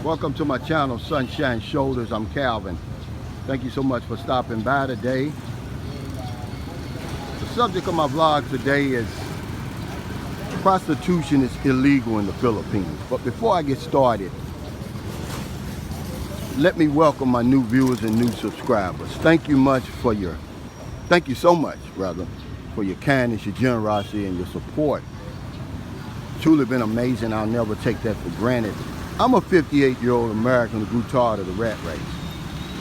Welcome to my channel, Sunshine Shoulders. I'm Calvin. Thank you so much for stopping by today. The subject of my vlog today is prostitution is illegal in the Philippines. But before I get started, let me welcome my new viewers and new subscribers. Thank you so much for your kindness, your generosity, and your support. Truly been amazing. I'll never take that for granted. I'm a 58-year-old American who grew tired of the rat race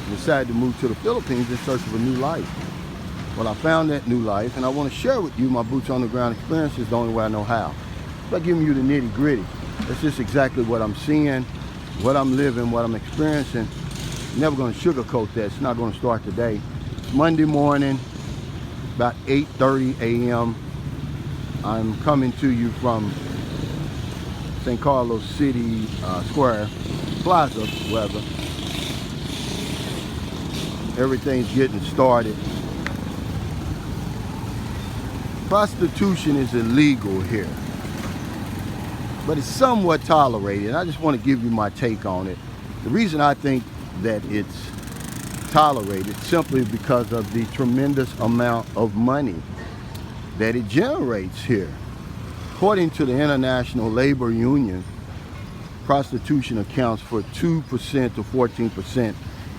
and decided to move to the Philippines in search of a new life. Well, I found that new life, and I want to share with you my boots on the ground experiences the only way I know how. By giving you the nitty gritty. That's just exactly what I'm seeing, what I'm living, what I'm experiencing. Never going to sugarcoat that. It's not going to start today. It's Monday morning, about 8:30 a.m. I'm coming to you from St. Carlos City Square, Plaza, rather. Everything's getting started. Prostitution is illegal here, but it's somewhat tolerated. I just want to give you my take on it. The reason I think that it's tolerated simply because of the tremendous amount of money that it generates here. According to the International Labor Union, prostitution accounts for 2% to 14%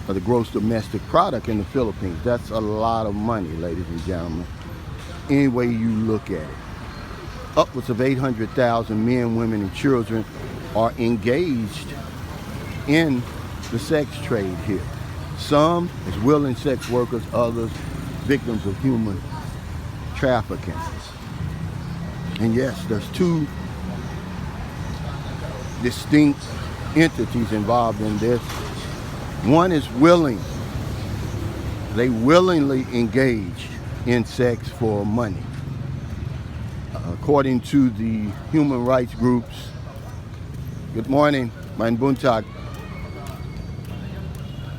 of the gross domestic product in the Philippines. That's a lot of money, ladies and gentlemen, any way you look at it. Upwards of 800,000 men, women, and children are engaged in the sex trade here. Some as willing sex workers, others victims of human trafficking. And yes, there's two distinct entities involved in this. One is willing. They willingly engage in sex for money. According to the human rights groups, good morning, mein Buntag,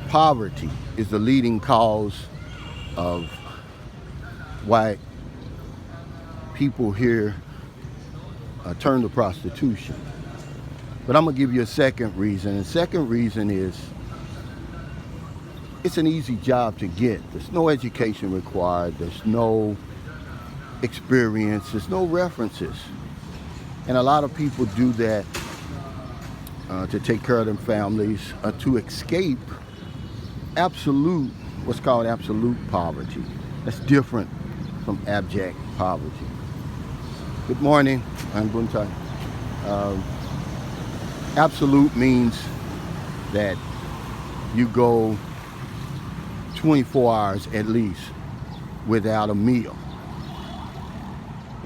poverty is the leading cause of why people here turn to prostitution. But I'm gonna give you a second reason. And the second reason is it's an easy job to get. There's no education required. There's no experience. There's no references. And a lot of people do that to take care of their families, to escape what's called absolute poverty. That's different from abject poverty. Good morning, I'm Buntai. Absolute means that you go 24 hours at least without a meal.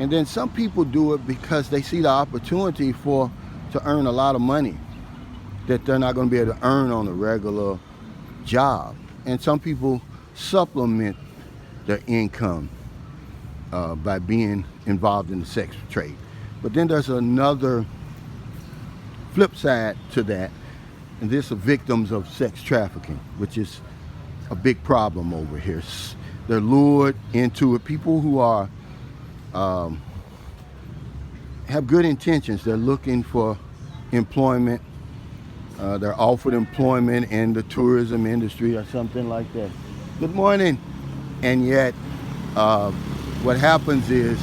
And then some people do it because they see the opportunity to earn a lot of money that they're not going to be able to earn on a regular job. And some people supplement their income by being involved in the sex trade. But then there's another flip side to that, and this are victims of sex trafficking, which is a big problem over here. They're lured into it. People who are have good intentions. They're looking for employment. They're offered employment in the tourism industry or something like that. Good morning. And yet, what happens is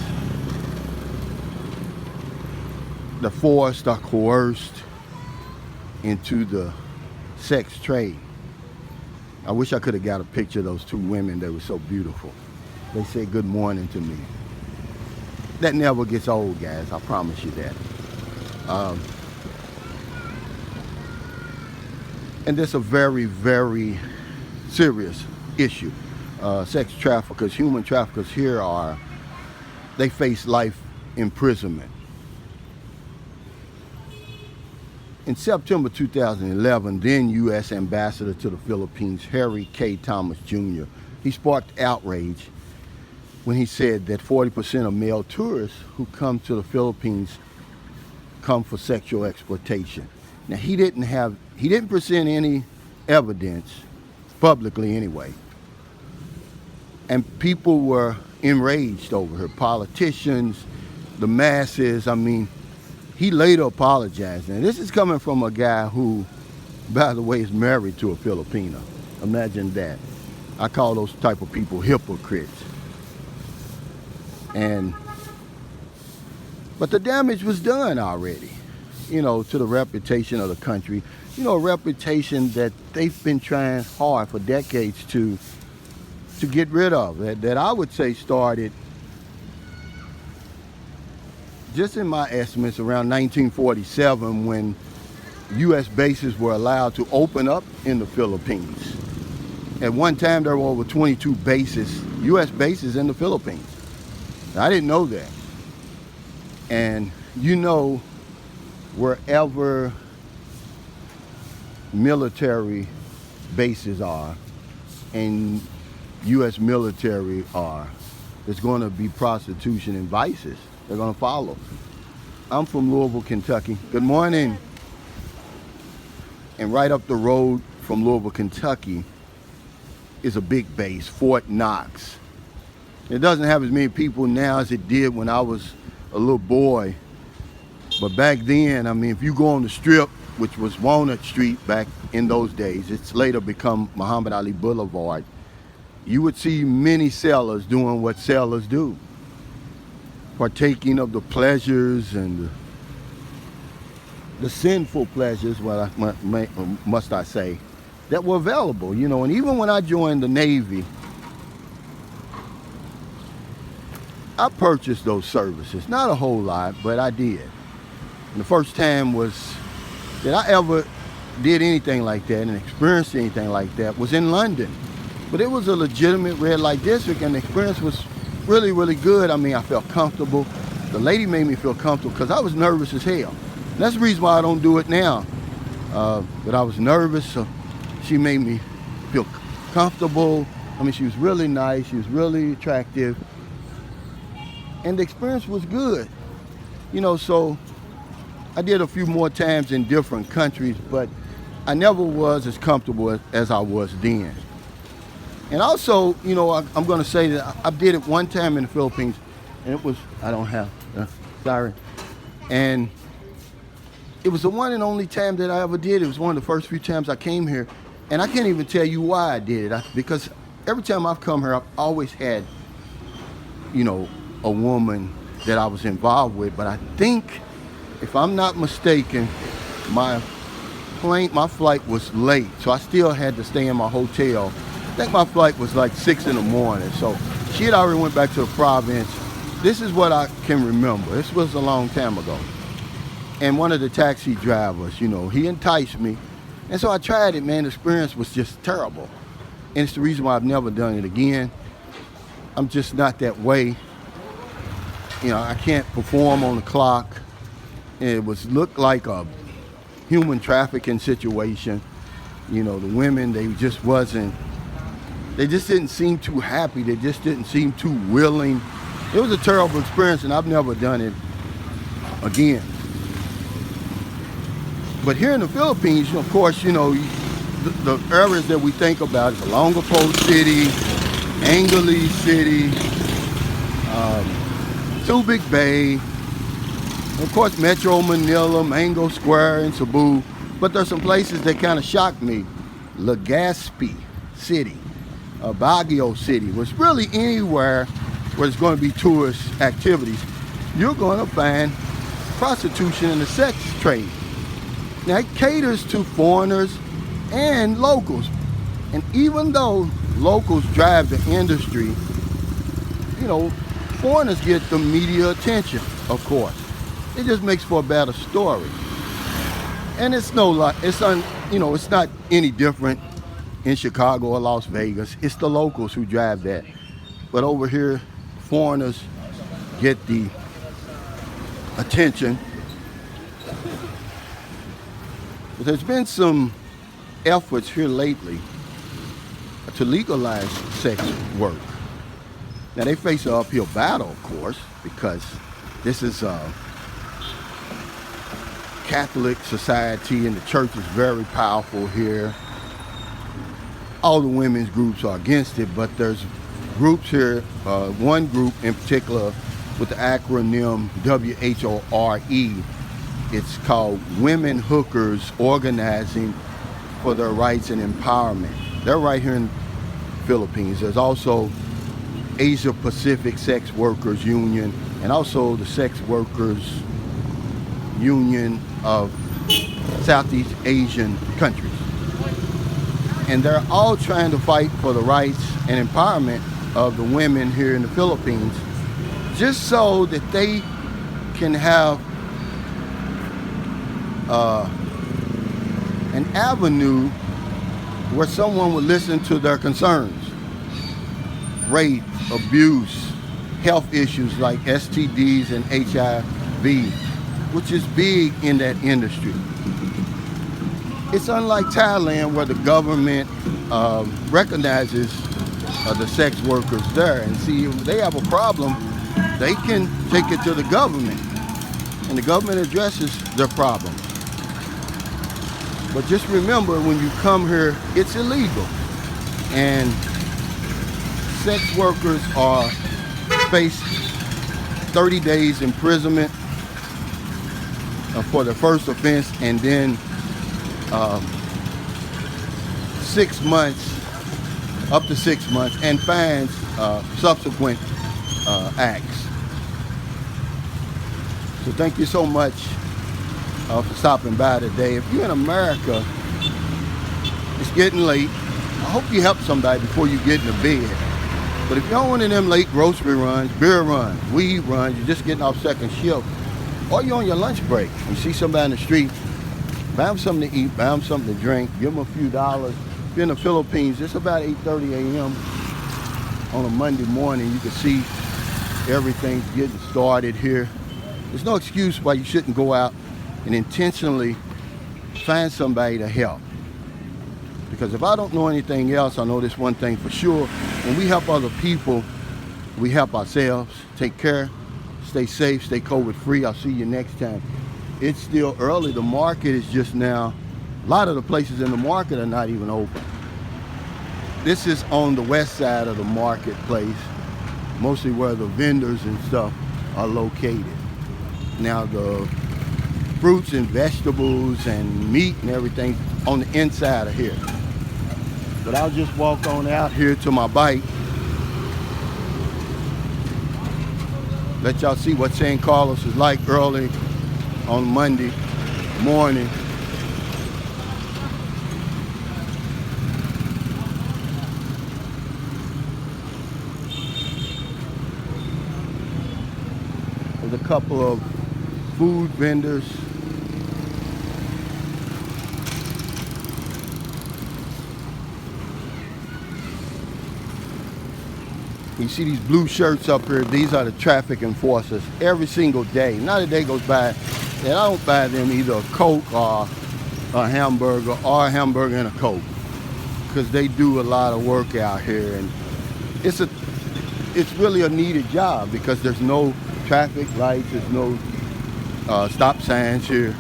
they're forced or coerced into the sex trade. I wish I could have got a picture of those two women. They were so beautiful. They said good morning to me. That never gets old, guys. I promise you that. And this is a very, very serious issue. Sex traffickers, human traffickers here they face life imprisonment. In September 2011, then U.S. Ambassador to the Philippines, Harry K. Thomas Jr., he sparked outrage when he said that 40% of male tourists who come to the Philippines come for sexual exploitation. Now, he didn't present any evidence publicly anyway. And people were enraged over her. Politicians, the masses. I mean, he later apologized. And this is coming from a guy who by the way, is married to a Filipina. Imagine that. I call those type of people hypocrites. But the damage was done already, to the reputation of the country. A reputation that they've been trying hard for decades to get rid of. That I would say started, just in my estimates, around 1947, when U.S. bases were allowed to open up in the Philippines. At one time, there were over 22 bases, U.S. bases in the Philippines. I didn't know that. And wherever military bases are and U.S. military are, there's going to be prostitution and vices. They're going to follow. I'm from Louisville, Kentucky. Good morning. And right up the road from Louisville, Kentucky is a big base, Fort Knox. It doesn't have as many people now as it did when I was a little boy. But back then, if you go on the Strip, which was Walnut Street back in those days, it's later become Muhammad Ali Boulevard, you would see many sailors doing what sailors do, partaking of the pleasures and the sinful pleasures, must I say, that were available. And even when I joined the Navy, I purchased those services. Not a whole lot, but I did. And the first time that I ever did anything like that and experienced anything like that was in London. But it was a legitimate red light district, and the experience was really, really good. I felt comfortable. The lady made me feel comfortable because I was nervous as hell. And that's the reason why I don't do it now. But I was nervous, so she made me feel comfortable. She was really nice. She was really attractive. And the experience was good. So I did a few more times in different countries, but I never was as comfortable as I was then. And also, I'm going to say that I did it one time in the Philippines, and it was, sorry. And it was the one and only time that I ever did. It was one of the first few times I came here, and I can't even tell you why I did it. Because every time I've come here, I've always had, a woman that I was involved with. But I think, if I'm not mistaken, my flight was late, so I still had to stay in my hotel. I think my flight was like 6 in the morning, so she had already went back to the province. This is what I can remember. This was a long time ago. And one of the taxi drivers, he enticed me. And so I tried it, man. The experience was just terrible. And it's the reason why I've never done it again. I'm just not that way. I can't perform on the clock. It looked like a human trafficking situation. The women, they just didn't seem too happy. They just didn't seem too willing. It was a terrible experience, and I've never done it again. But here in the Philippines, of course, the areas that we think about is Olongapo City, Angeles City, Subic Bay, of course, Metro Manila, Mango Square, and Cebu. But there's some places that kind of shocked me. Legazpi City, Baguio City, was really anywhere where there's going to be tourist activities, you're going to find prostitution and the sex trade. Now, it caters to foreigners and locals. And even though locals drive the industry, foreigners get the media attention, of course. It just makes for a better story. And it's not any different in Chicago or Las Vegas. It's the locals who drive that. But over here, foreigners get the attention. But there's been some efforts here lately to legalize sex work. Now, they face an uphill battle, of course, because this is a Catholic society and the church is very powerful here. All the women's groups are against it, but there's groups here, one group in particular with the acronym WHORE. It's called Women Hookers Organizing for their rights and empowerment. They're right here in the Philippines. There's also Asia Pacific Sex Workers Union and also the Sex Workers Union of Southeast Asian countries. And they're all trying to fight for the rights and empowerment of the women here in the Philippines, just so that they can have an avenue where someone would listen to their concerns. Rape, abuse, health issues like STDs and HIV, which is big in that industry. It's unlike Thailand, where the government recognizes the sex workers there, and see, if they have a problem, they can take it to the government, and the government addresses their problem. But just remember, when you come here, it's illegal, and sex workers face 30 days imprisonment for the first offense, and then 6 months, up to 6 months, and fines subsequent acts. So thank you so much for stopping by today. If you're in America, it's getting late. I hope you help somebody before you get into bed. But if you're on one of them late grocery runs, beer runs, weed runs, you're just getting off second shift, or you're on your lunch break, you see somebody in the street, buy them something to eat, buy them something to drink, give them a few dollars. If you're in the Philippines, it's about 8:30 a.m. on a Monday morning. You can see everything's getting started here. There's no excuse why you shouldn't go out and intentionally find somebody to help. Because if I don't know anything else, I know this one thing for sure. When we help other people, we help ourselves. Take care, stay safe, stay COVID free. I'll see you next time. It's still early. The market is just now, a lot of the places in the market are not even open. This is on the west side of the marketplace, mostly where the vendors and stuff are located. Now the fruits and vegetables and meat and everything on the inside of here. But I'll just walk on out here to my bike. Let y'all see what San Carlos is like early on Monday morning. There's a couple of food vendors. You see these blue shirts up here, these are the traffic enforcers every single day. Not a day goes by that I don't buy them either a Coke or a hamburger and a Coke, because they do a lot of work out here, and it's really a needed job because there's no traffic lights, there's no stop signs here.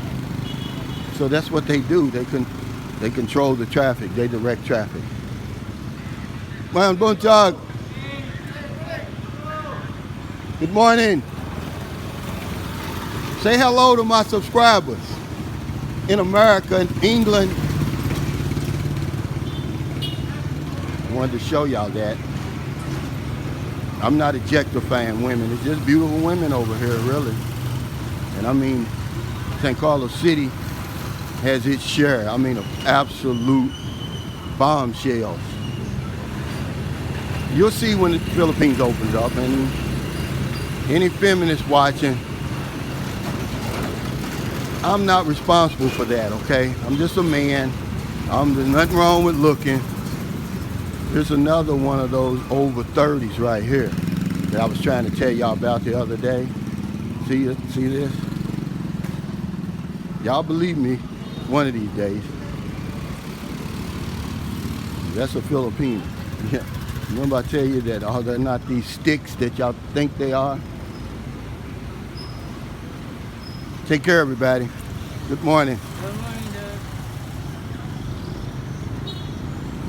So that's what they do. They control the traffic, they direct traffic. Man, buntag. Good morning. Say hello to my subscribers in America and England. I wanted to show y'all that. I'm not objectifying women. It's just beautiful women over here, really. And I mean, San Carlos City has its share, I mean, of absolute bombshells. You'll see when the Philippines opens up, and any feminist watching, I'm not responsible for that, okay? I'm just a man. There's nothing wrong with looking. There's another one of those over 30s right here that I was trying to tell y'all about the other day. See this? Y'all believe me one of these days. That's a Filipino. Yeah. Remember I tell you that they're not these sticks that y'all think they are? Take care, everybody. Good morning. Good morning.